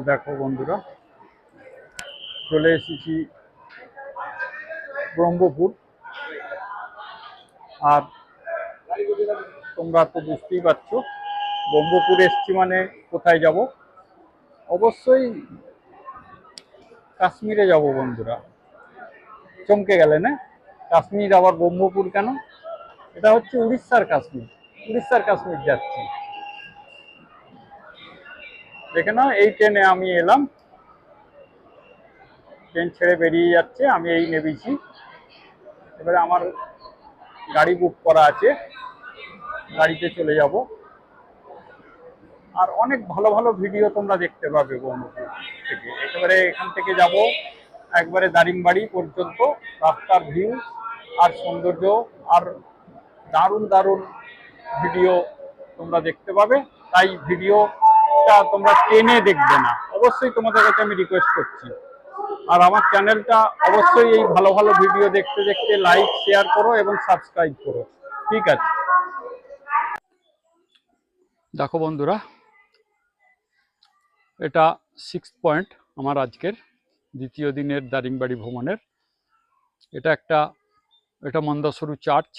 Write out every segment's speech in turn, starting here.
দেখো বন্ধুরা, চলে এসেছি ব্রহ্মপুর। আর তোমরা তো বুঝতেই পারছো, ব্রহ্মপুর এসছি মানে কোথায় যাব? অবশ্যই কাশ্মীরে যাব বন্ধুরা। চমকে গেলে না? কাশ্মীর আবার ব্রহ্মপুর কেন? এটা হচ্ছে উড়িষ্যার কাশ্মীর। উড়িষ্যার কাশ্মীর যাচ্ছি। দেখে না, এই ট্রেনে আমি এলাম, ট্রেন ছেড়ে বেরিয়ে যাচ্ছে, আমি এই নেমেছি। এবারে আমার গাড়ি বুক করা আছে, গাড়িতে চলে যাব। আর অনেক ভালো ভালো ভিডিও তোমরা দেখতে পাবে ব্রহ্মপুর থেকে। একেবারে এখান থেকে যাব একবারে দারিংবাড়ি পর্যন্ত, রাস্তার ভিউ আর সৌন্দর্য আর দারুণ দারুণ ভিডিও তোমরা দেখতে পাবে। তাই ভিডিওটা তোমরা টেনে দেখবে না, অবশ্যই তোমাদের কাছে আমি রিকোয়েস্ট করছি। আর আমার চ্যানেলটা অবশ্যই এই ভালো ভালো ভিডিও দেখতে দেখতে লাইক শেয়ার করো এবং সাবস্ক্রাইব করো। ঠিক আছে, দেখো বন্ধুরা, এটা 6 পয়েন্ট আমার আজকের দ্বিতীয় দিনের দারিংবাড়ি ভ্রমণের। এটা মন্দাসরু চার্চ।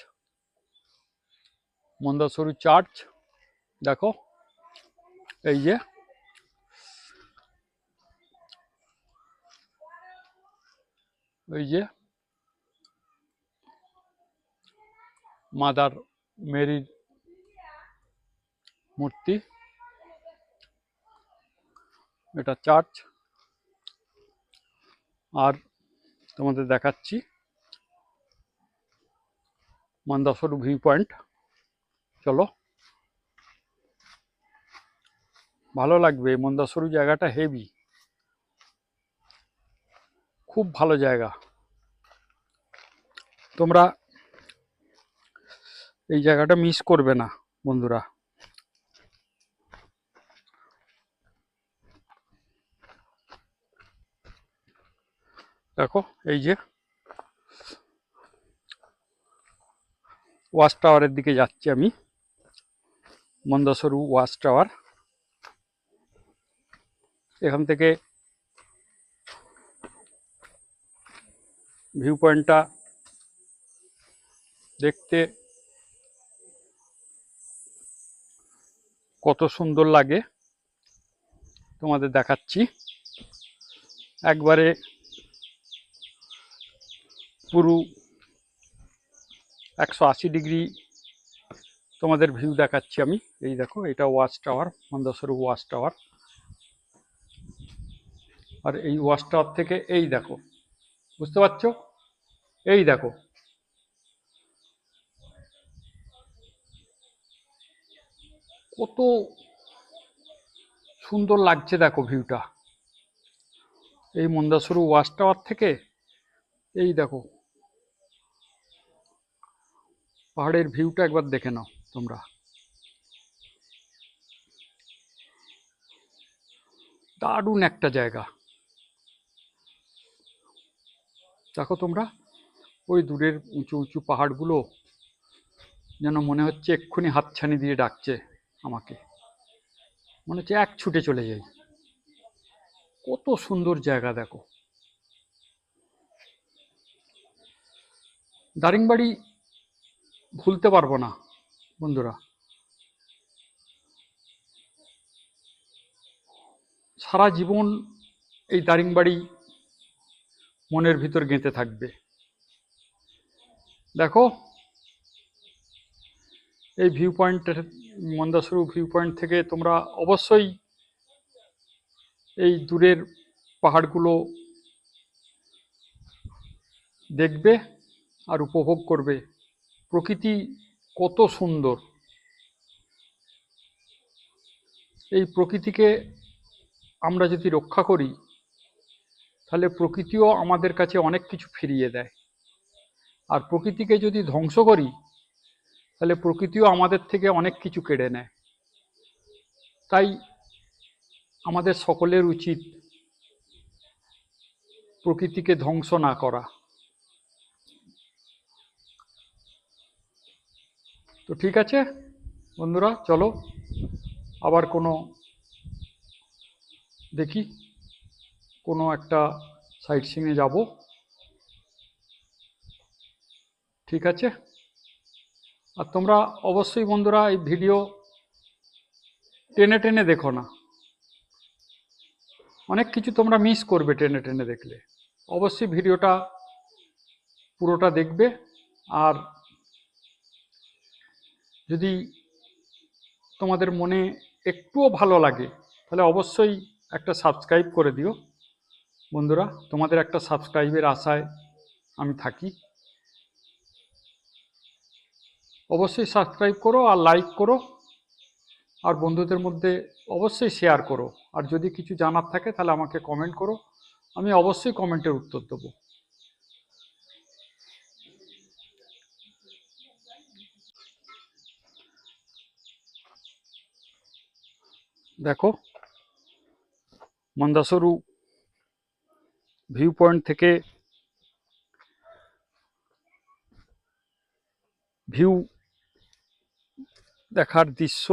মন্দাসরু চার্চ দেখো, এই যে মাদার মেরির মূর্তি, এটা চার্চ। আর তোমাদের দেখাচ্ছি মন্দাসরু ভিউ পয়েন্ট। চলো, ভালো লাগবে। মন্দাসরু জায়গাটা হেভি, খুব ভালো জায়গা। তোমরা এই জায়গাটা মিস করবে না বন্ধুরা। দেখো, এই যে ওয়াচ টাওয়ারের দিকে যাচ্ছি আমি, মন্দাসরু ওয়াচ টাওয়ার। এখান থেকে ভিউ পয়েন্টটা দেখতে কত সুন্দর লাগে তোমাদের দেখাচ্ছি। একবারে পুরো 180 ডিগ্রি তোমাদের ভিউ দেখাচ্ছি আমি। এই দেখো, এটা ওয়াচ টাওয়ার, মন্দাসরু ওয়াচ টাওয়ার। আর এই ওয়াচ টাওয়ার থেকে এই দেখো, বুঝতে পারছো? এই দেখো কত সুন্দর লাগছে, দেখো ভিউটা এই মন্দাসরু ওয়াচ টাওয়ার থেকে। এই দেখো পাহাড়ের ভিউটা একবার দেখে নাও তোমরা। দারুণ একটা জায়গা। দেখো তোমরা, ওই দূরের উঁচু উঁচু পাহাড়গুলো যেন মনে হচ্ছে এক্ষুনি হাতছানি দিয়ে ডাকছে আমাকে, মনে হচ্ছে এক ছুটে চলে যাই। কত সুন্দর জায়গা দেখো। দারিংবাড়ি ভুলতে পারবো না বন্ধুরা। সারা জীবন এই দারিংবাড়ি মনের ভিতর গেঁথে থাকবে। দেখো এই ভিউ পয়েন্টের, মন্দাসরু ভিউ পয়েন্ট থেকে তোমরা অবশ্যই এই দূরের পাহাড়গুলো দেখবে আর উপভোগ করবে। প্রকৃতি কত সুন্দর। এই প্রকৃতিকে আমরা যদি রক্ষা করি, তাহলে প্রকৃতিও আমাদের কাছে অনেক কিছু ফিরিয়ে দেয়। আর প্রকৃতিকে যদি ধ্বংস করি, তাহলে প্রকৃতিও আমাদের থেকে অনেক কিছু কেড়ে নেয়। তাই আমাদের সকলের উচিত প্রকৃতিকে ধ্বংস না করা। তো ঠিক আছে বন্ধুরা, চলো আবার কোনো দেখি কোনো একটা সাইট সিইংয়ে যাব। ঠিক আছে? আর তোমরা অবশ্যই বন্ধুরা এই ভিডিও টেনে টেনে দেখো না, অনেক কিছু তোমরা মিস করবে টেনে টেনে দেখলে। অবশ্যই ভিডিওটা পুরোটা দেখবে। আর যদি তোমাদের মনে একটুও ভালো লাগে তাহলে অবশ্যই একটা সাবস্ক্রাইব করে দিও বন্ধুরা। তোমাদের একটা সাবস্ক্রাইবের আশায় আমি থাকি। অবশ্যই সাবস্ক্রাইব করো আর লাইক করো, আর বন্ধুদের মধ্যে অবশ্যই শেয়ার করো। আর যদি কিছু জানার থাকে তাহলে আমাকে কমেন্ট করো, আমি অবশ্যই কমেন্টের উত্তর দেবো। দেখো মন্দাসরু ভিউ পয়েন্ট থেকে ভিউ দেখার দৃশ্য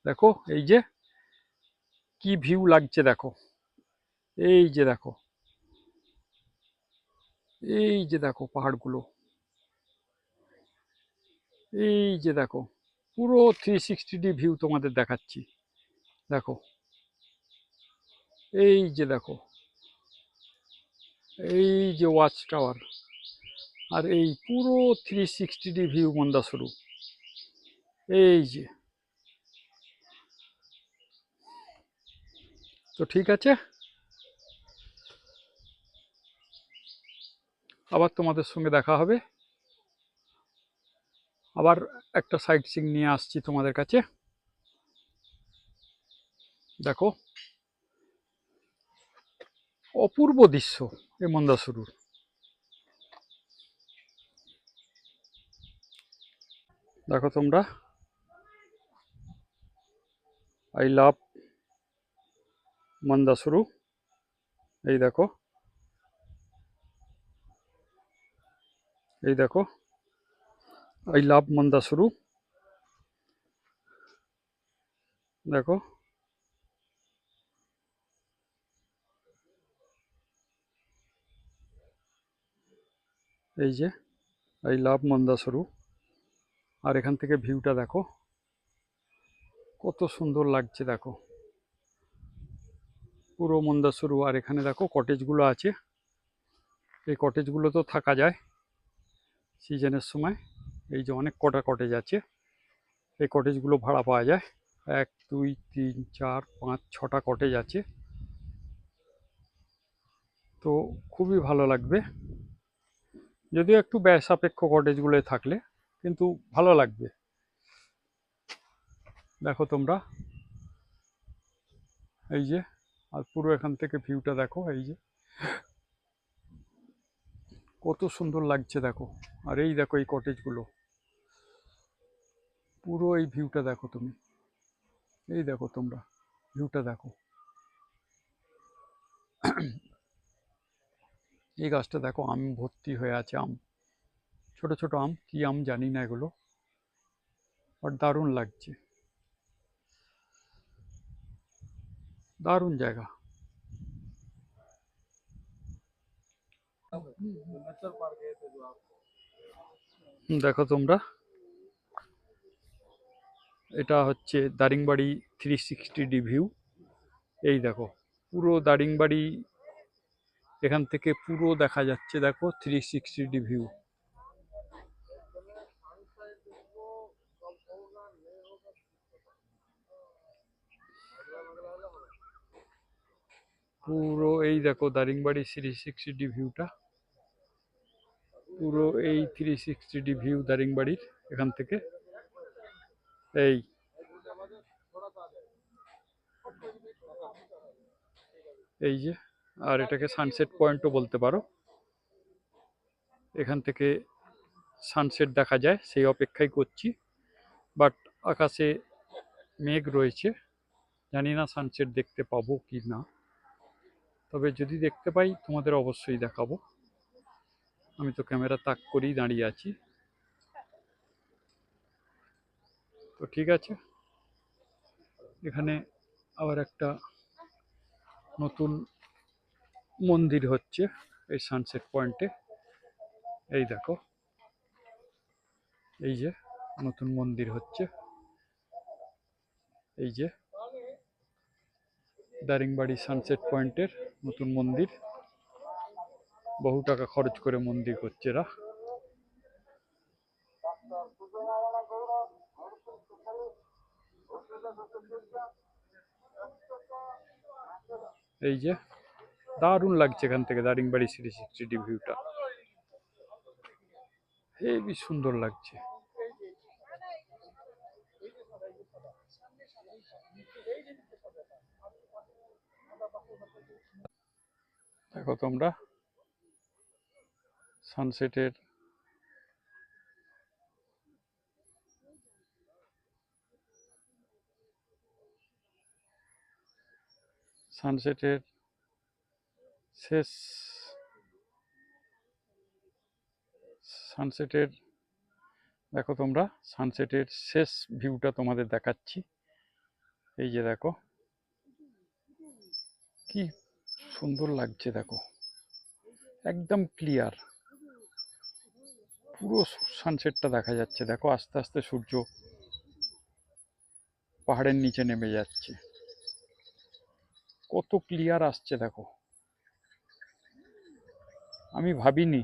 দেখো। এই যে কি ভিউ লাগছে দেখো, এই যে দেখো, এই যে দেখো পাহাড়গুলো, এই যে দেখো পুরো 360 ভিউ তোমাদের দেখাচ্ছি। দেখো এই যে দেখো, এই যে ওয়াচ টাওয়ার, আর এই পুরো 360 ভিউ মন্দাসরু। এই যে, তো ঠিক আছে, আবার তোমাদের সঙ্গে দেখা হবে। আবার একটা সাইট সিইং নিয়ে আসছি তোমাদের কাছে। দেখো অপূর্ব দৃশ্য এই মন্দাসরুর। দেখো তোমরা, আই লাভ মন্দাসরু। এই দেখো, এই দেখো, আই লাভ মন্দাসরু। দেখো এই যে আই লাভ মন্দাসরু। আর এখান থেকে ভিউটা দেখো কত সুন্দর লাগছে। দেখো পুরো মন্দাসরু। আর এখানে দেখো কটেজগুলো আছে, এই কটেজগুলো তো থাকা যায় সিজনের সময়। এই যে অনেক কটা কটেজ আছে, এই কটেজগুলো ভাড়া পাওয়া যায়। 1 2 3 4 5 6টা কটেজ আছে, তো খুবই ভালো লাগবে। যদিও একটু ব্যয় সাপেক্ষ কটেজগুলো থাকলে, কিন্তু ভালো লাগবে। দেখো তোমরা এই যে, আর পুরো এখান থেকে ভিউটা দেখো, এই যে কত সুন্দর লাগছে দেখো। আর এই দেখো এই কটেজগুলো, পুরো এই ভিউটা দেখো তুমি। এই দেখো তোমরা ভিউটা দেখো। এই গাছটা দেখো আম ভর্তি হয়ে আছে, আম, ছোট ছোট আম, কি আম জানি না এগুলো, বাট দারুণ লাগছে, দারুণ জায়গা। দেখো তোমরা, এটা হচ্ছে দারিংবাড়ি 360 ভিউ। এই দেখো পুরো দারিংবাড়ি এখান থেকে পুরো দেখা যাচ্ছে। দেখো 360 ভিউ। পুরো এই দেখো দারিংবাড়ি 360 ভিউটা, পুরো এই 360 ভিউ দারিংবাড়ির এখান থেকে। এই এই যে, আর এটাকে সানসেট পয়েন্টও বলতে পারো। এখান থেকে সানসেট দেখা যায়, সেই অপেক্ষাই করছি। বাট আকাশে মেঘ রয়েছে, জানি না সানসেট দেখতে পাবো কি না। তবে যদি দেখতে পাই তোমাদের অবশ্যই দেখাবো। আমি তো ক্যামেরা তাক করেই দাঁড়িয়ে আছি। তো ঠিক আছে, এখানে আবার একটা নতুন মন্দির হচ্ছে এই সানসেট পয়েন্টে। এই দেখো, এই যে নতুন মন্দির হচ্ছে, এই যে দারিংবাড়ি সানসেট পয়েন্টের নতুন মন্দির। বহু টাকা খরচ করে মন্দির করছে এরা। এই যে দারুণ লাগছে এখান থেকে দারিংবাড়ি 360 ভিউটা, হেবি সুন্দর লাগছে। দেখো তোমরা সানসেটের সানসেটের শেষ সানসেটের দেখো তোমরা সানসেটের শেষ ভিউটা তোমাদের দেখাচ্ছি। এই যে দেখো কি সুন্দর লাগছে, দেখো একদম ক্লিয়ার পুরো সানসেটটা দেখা যাচ্ছে। দেখো আস্তে আস্তে সূর্য পাহাড়ের নিচে নেমে যাচ্ছে, কত ক্লিয়ার আসছে দেখো। আমি ভাবিনি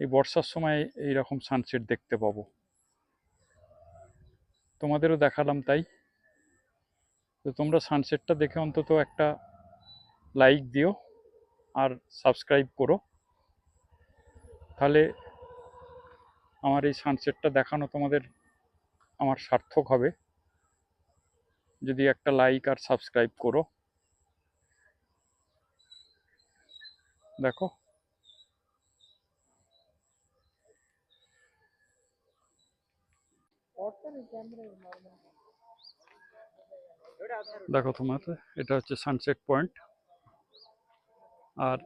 এই বর্ষার সময় এইরকম সানসেট দেখতে পাবো। তোমাদেরও দেখালাম তাই। তো তোমরা সানসেটটা দেখে অন্তত একটা লাইক দিও আর সাবস্ক্রাইব করো, তাহলে আমার এই সানসেটটা দেখানো তোমাদের আমার সার্থক হবে। যদি একটা লাইক আর সাবস্ক্রাইব করো। দেখো দেখো তোমার এটা হচ্ছে সানসেট পয়েন্ট, আর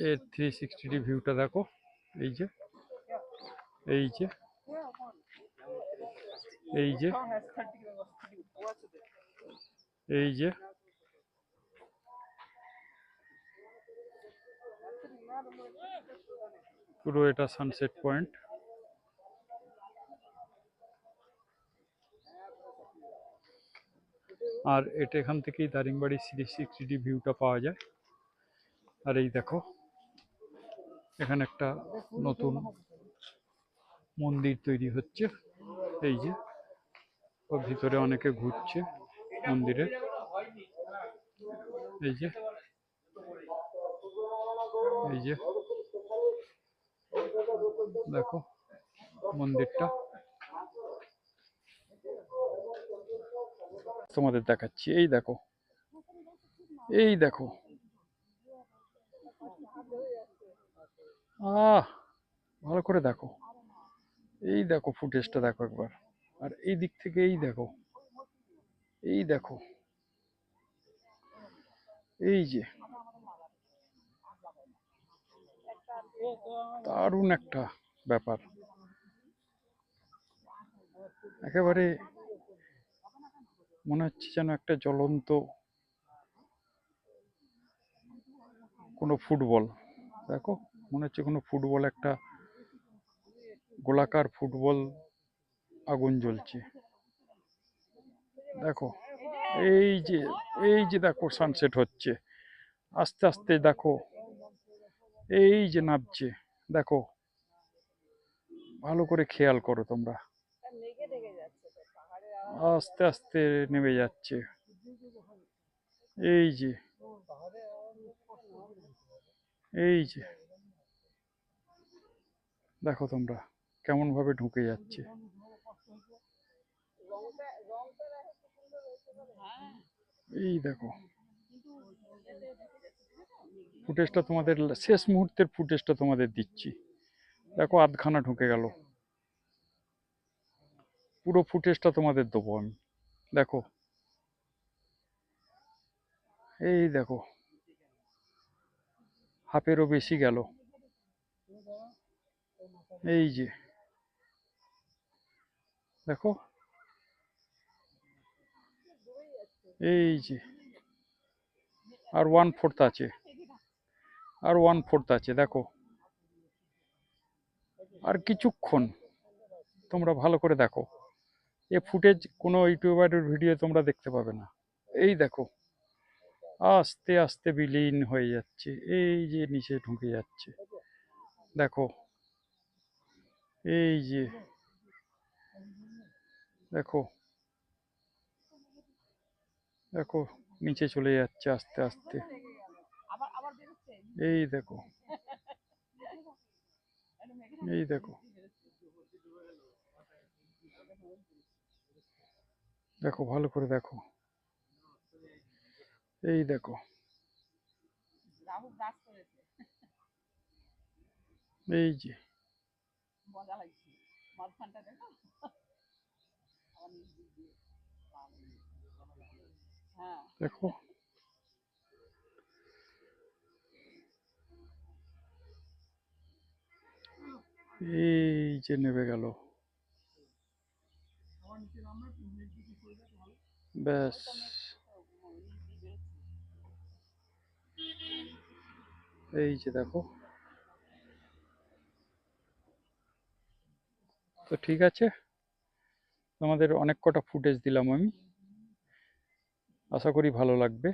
এর 360 ভিউটা দেখো। এই যে এই যে এই যে এই যে পুরো এটা সানসেট পয়েন্ট। আর এটা এখান থেকেই দারিংবাড়ি 360 ভিউটা পাওয়া যায়। আর এই দেখো এখানে একটা নতুন মন্দির তৈরি হচ্ছে। এই যে ওর ভিতরে অনেকে ঘুরছে মন্দিরে। এই যে এই যে দেখো মন্দিরটা তোমাদের দেখাচ্ছি। এই দেখো এই দেখো, ভালো করে দেখো। এই দেখো ফুটেজটা দেখো একবার। আর এই দিক থেকে এই দেখো, এই দেখো এই যে দারুণ একটা ব্যাপার, একেবারে মনে হচ্ছে যেন একটা জ্বলন্ত কোনো ফুটবল। দেখো মনে হচ্ছে কোনো ফুটবল, একটা গোলাকার ফুটবল আগুন জ্বলছে। দেখো এই যে এই যে দেখো সানসেট হচ্ছে আস্তে আস্তে, দেখো এই যে নামছে। দেখো ভালো করে খেয়াল করো তোমরা, আস্তে আস্তে নেমে যাচ্ছে। এই যে এই যে দেখো তোমরা কেমন ভাবে ঢুকে যাচ্ছে। এই দেখো ফুটেজটা তোমাদের শেষ মুহূর্তের ফুটেজটা তোমাদের দিচ্ছি। দেখো আধখানা ঢুকে গেল, পুরো ফুটেজটা তোমাদের দেবো আমি। দেখো এই দেখো হাফেরও বেশি গেল। এই যে দেখো এই যে আর 1/4 আছে, আর 1/4 আছে, দেখো আর কিছুক্ষণ। তোমরা ভালো করে দেখো, এ ফুটেজ কোনো ইউটিউবারের ভিডিও তোমরা দেখতে পাবে না। এই দেখো আস্তে আস্তে বিলীন হয়ে যাচ্ছে, এই যে নিচে ঢুকে যাচ্ছে, দেখো এই যে, দেখো দেখো নিচে চলে যাচ্ছে আস্তে আস্তে, এই দেখো, এই দেখো, দেখো ভালো করে দেখো, এই দেখো, এই যে, দেখো, এই যে নেমে গেল, ব্যাস, এই যে দেখো। তো ঠিক আছে, তোমাদের অনেক কটা ফুটেজ দিলাম আমি, আশা করি ভালো লাগবে।